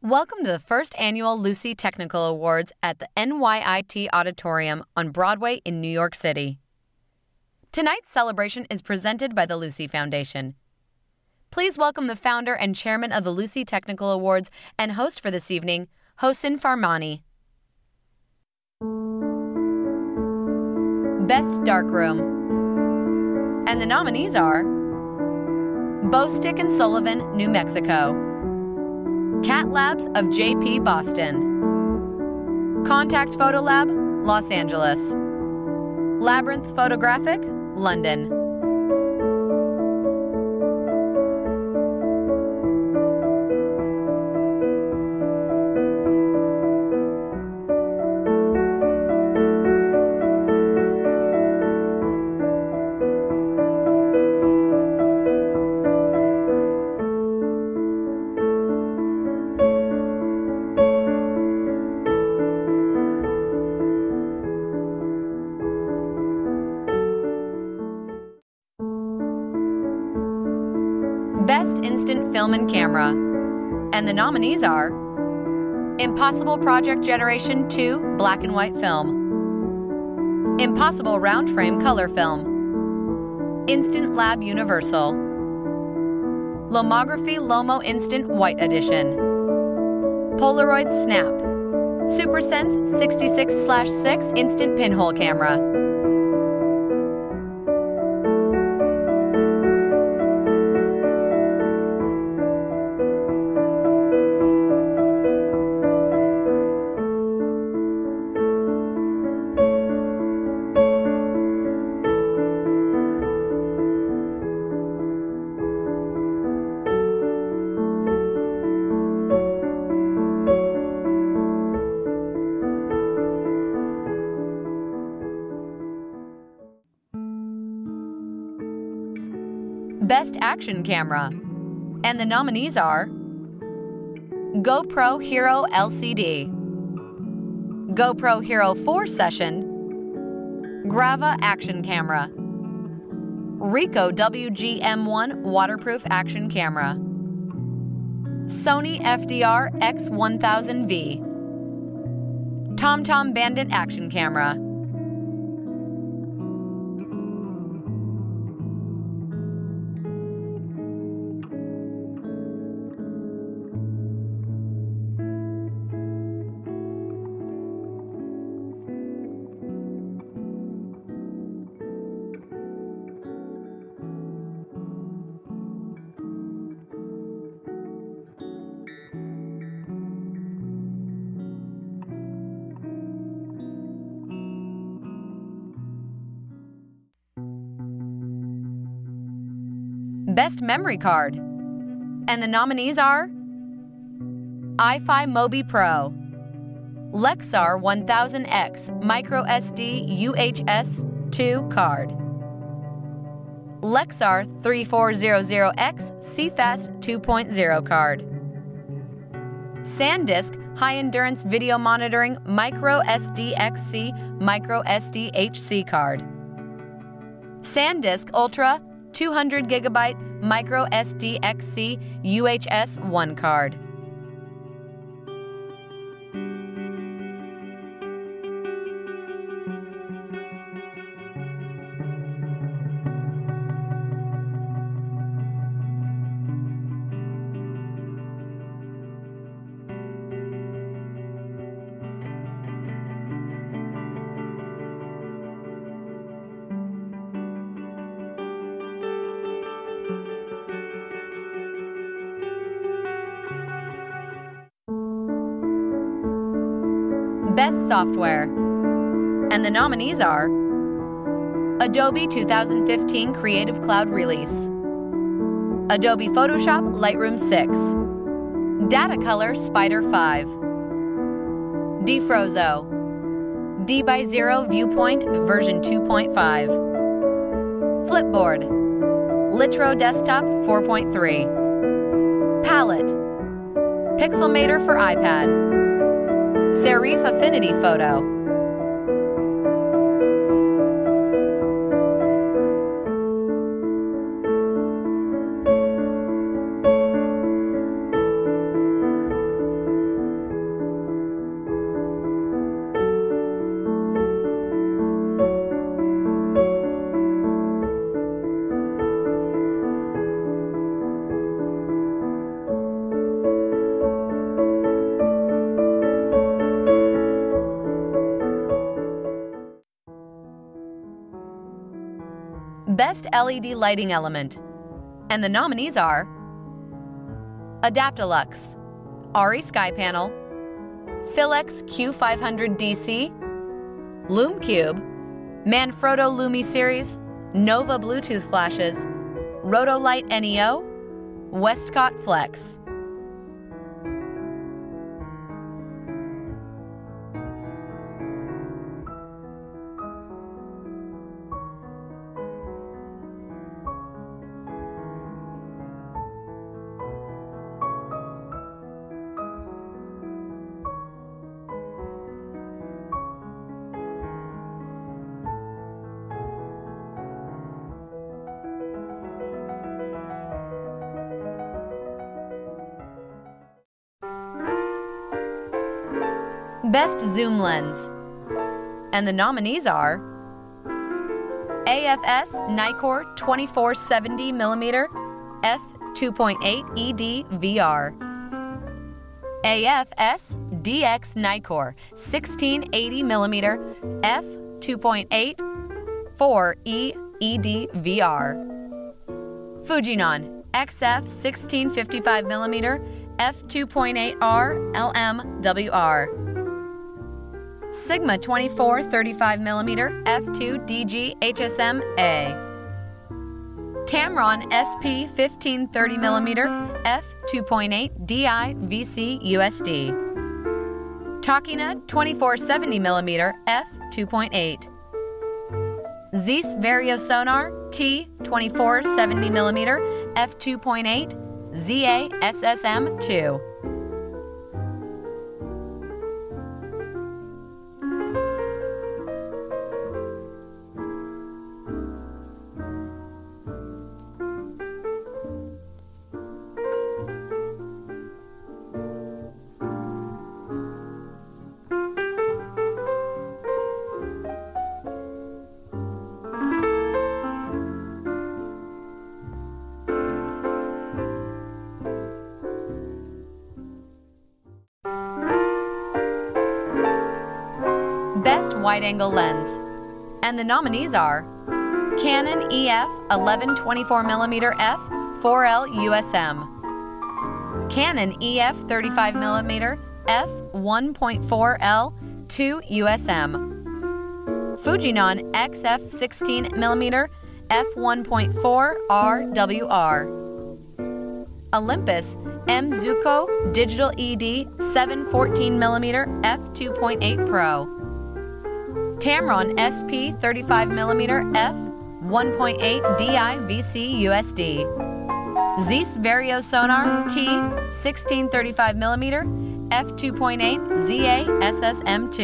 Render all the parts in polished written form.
Welcome to the first annual Lucy Technical Awards at the NYIT Auditorium on Broadway in New York City. Tonight's celebration is presented by the Lucy Foundation. Please welcome the founder and chairman of the Lucy Technical Awards and host for this evening, Hossein Farmani. Best Darkroom. And the nominees are Bostick and Sullivan, New Mexico; Cat Labs of JP, Boston; Contact Photo Lab, Los Angeles; Labyrinth Photographic, London. Best Instant Film and Camera. And the nominees are Impossible Project Generation 2 Black and White Film, Impossible Round Frame Color Film, Instant Lab Universal, Lomography Lomo Instant White Edition, Polaroid Snap, SuperSense 66/6 Instant Pinhole Camera. Best Action Camera. And the nominees are GoPro Hero LCD, GoPro Hero 4 Session, Grava Action Camera, Ricoh WG-M1 Waterproof Action Camera, Sony FDR X1000V, TomTom Bandit Action Camera. Best Memory Card. And the nominees are iFi Mobi Pro, Lexar 1000X MicroSD UHS 2 card, Lexar 3400X CFast 2.0 card, SanDisk High Endurance Video Monitoring MicroSD-XC MicroSD-HC card, SanDisk Ultra 200GB MicroSD-XC UHS 1 card. Best Software. And the nominees are Adobe 2015 Creative Cloud Release, Adobe Photoshop Lightroom 6, Datacolor Spider 5, Defrozo, D/Zero Viewpoint version 2.5, Flipboard, Litro Desktop 4.3, Palette, Pixelmator for iPad, Serif Affinity Photo, Best LED lighting element. And the nominees are Adaptalux, RE Sky Panel, Philex Q500 DC, LumeCube, Manfrotto Lumi Series, Nova Bluetooth flashes, Rotolite NEO, Westcott Flex. Best zoom lens. And the nominees are AFS Nikkor 2470mm f2.8 ED VR, AFS DX Nikkor 1680mm f2.8 4E ED VR, Fujinon XF 1655mm f2.8R LMWR, Sigma 2435mm f2 DG HSM-A, Tamron SP 1530mm f2.8 DI VC USD, Takina 2470mm f2.8, Zeiss Vario Sonar T 2470mm f2.8 ZA SSM2. Best wide-angle lens. And the nominees are Canon EF 1124mm f4L USM, Canon EF 35mm f1.4L 2 USM, Fujinon XF 16mm f1.4 RWR, Olympus M Zuko Digital ED 714mm f2.8 Pro, Tamron SP 35mm f1.8 DI VC USD, Zeiss Vario Sonar T 1635mm f2.8 ZA SSM2.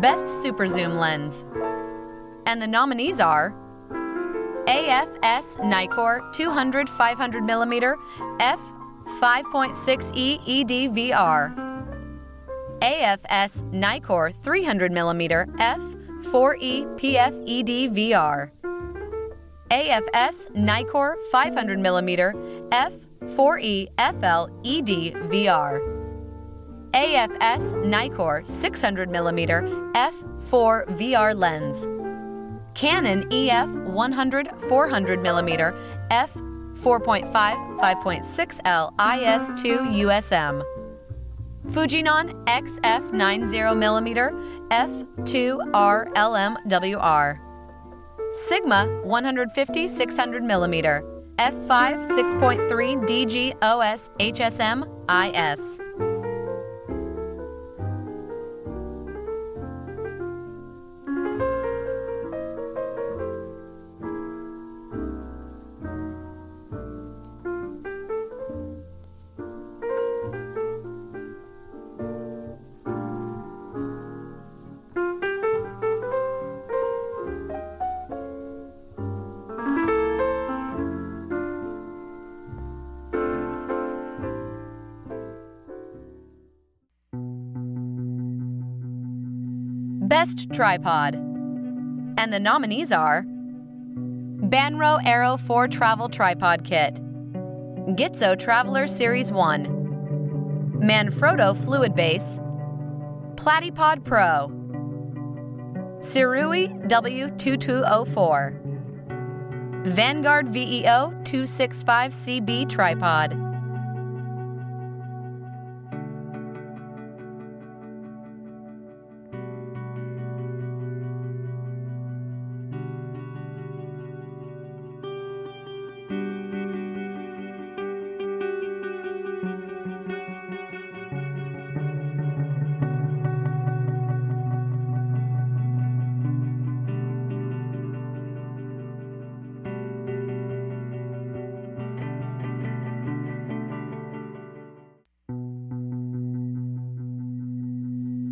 Best Super Zoom Lens. And the nominees are AFS Nikkor 200 500mm f5.6E ED VR, AFS Nikkor 300mm f4E PF ED VR, AFS Nikkor 500mm f4E FL ED VR, AFS Nikkor 600mm f4 VR lens, Canon EF 100 400mm f4.5 5.6L IS2 USM, Fujinon XF 90mm f2R LMWR, Sigma 150 600mm f5 6.3 DG OS HSM IS. Best Tripod. And the nominees are Banro Aero 4 Travel Tripod Kit, Gitzo Traveler Series 1, Manfrotto Fluid Base, Platypod Pro, Sirui W2204, Vanguard VEO 265CB Tripod.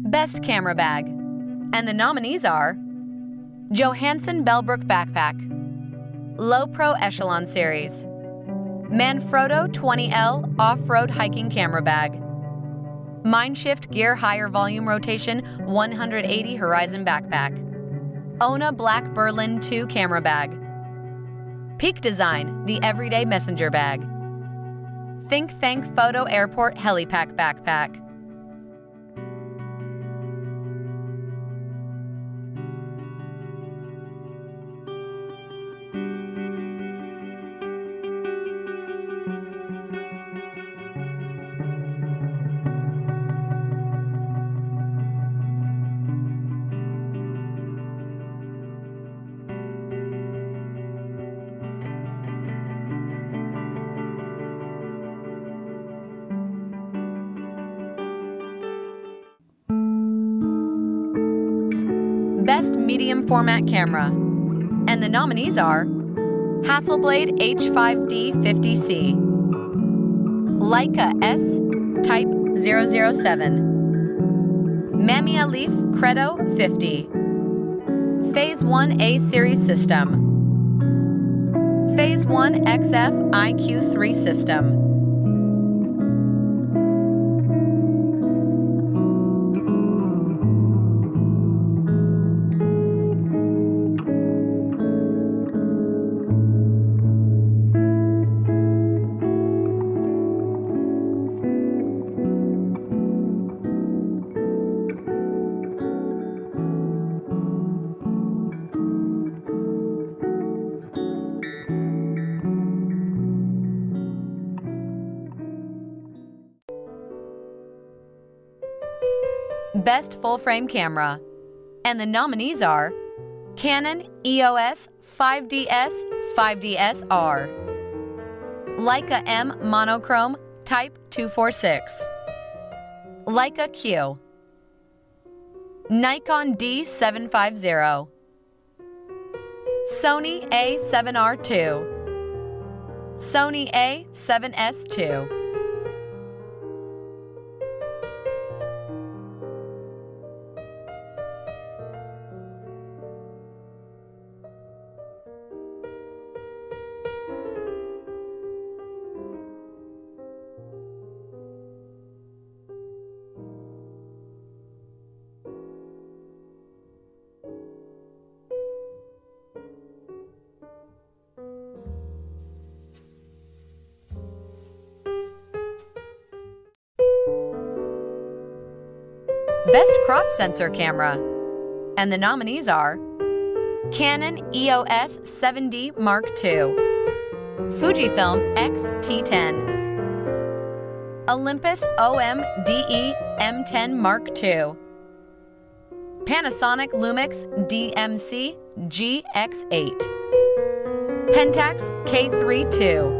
Best Camera Bag. And the nominees are Johansson Bellbrook Backpack, Low Pro Echelon Series, Manfrotto 20L Off-Road Hiking Camera Bag, Mindshift Gear Higher Volume Rotation 180 Horizon Backpack, Ona Black Berlin 2 Camera Bag, Peak Design The Everyday Messenger Bag, Think Thank Photo Airport Helipack Backpack. Best Medium Format Camera. And the nominees are Hasselblad H5D50C, Leica S Type 007, Mamiya Leaf Credo 50, Phase 1A Series System, Phase 1 XF IQ3 System. Best Full-Frame Camera. And the nominees are Canon EOS 5DS 5DSR, Leica M Monochrome Type 246, Leica Q, Nikon D750, Sony A7R II, Sony A7S II. Best Crop Sensor Camera. And the nominees are Canon EOS 7D Mark II, Fujifilm X-T10, Olympus OM-DE M10 Mark II, Panasonic Lumix DMC GX8, Pentax K3 II,